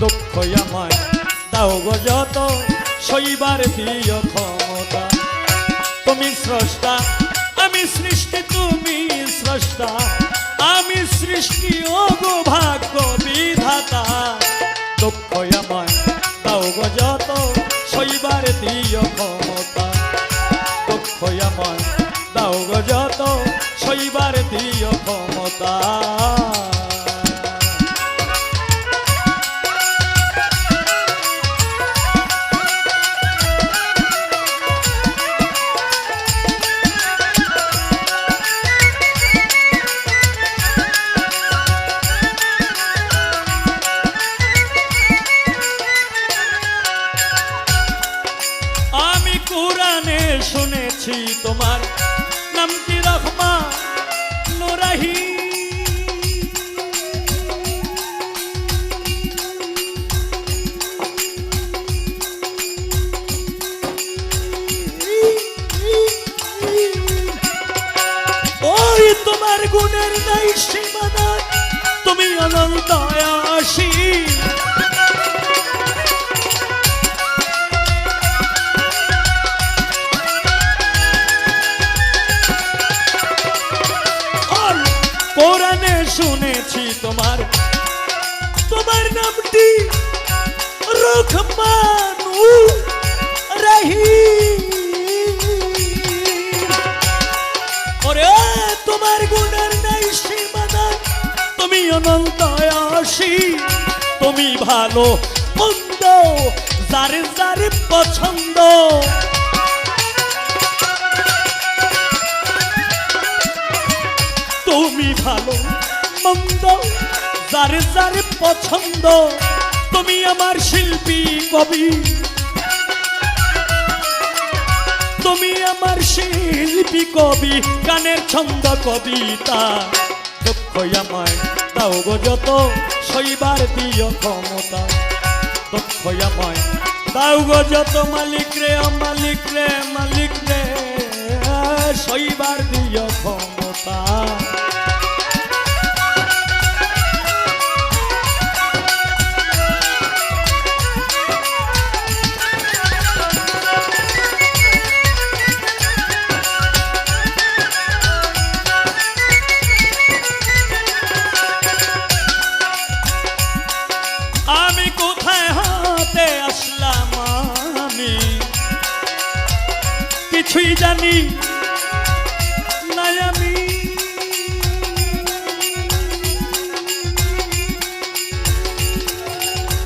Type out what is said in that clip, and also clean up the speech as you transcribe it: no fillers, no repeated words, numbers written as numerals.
দুঃখ আমায় দাও গো যত সইবার দিও ক্ষমতা। তুমি স্রষ্টা আমি সৃষ্টি, তুমি স্রষ্টা আমি সৃষ্টি, ও গো ভাগ্য বিধাতা। দুঃখ আমায় দাও গো যত সইবার দিও ক্ষমতা। দুঃখ আমায় দাও গো যত সইবার দিও ক্ষমতা। কুরআনে শুনেছি তোমার নামটি রহমান রহিম। ওই তোমার গুণের নাই সীমানা, তুমি অনন্ত অসীম। কোরআনে শুনেছি তোমার তোমার নামটি রহমান রহিম। ওরে তোমার গুণের নাই সীমানা, তুমি অনন্ত অসীম। তুমি ভালো মন্দ যার যার পছন্দ, তুমি ভালো মন্দ যার যার পছন্দ। তুমি আমার শিল্পী কবি, তুমি আমার শিল্পী কবি, গানের ছন্দ কবিতা। দুঃখ আমায় দাও গো যত সইবার দিও ক্ষমতা। দুঃখ আমায় দাও গো যত মালিক রে, মালিক রে, মালিক রে, সইবার দিও ক্ষমতা। আমি কোথায় হাতে আসলাম, আমি কিছুই জানি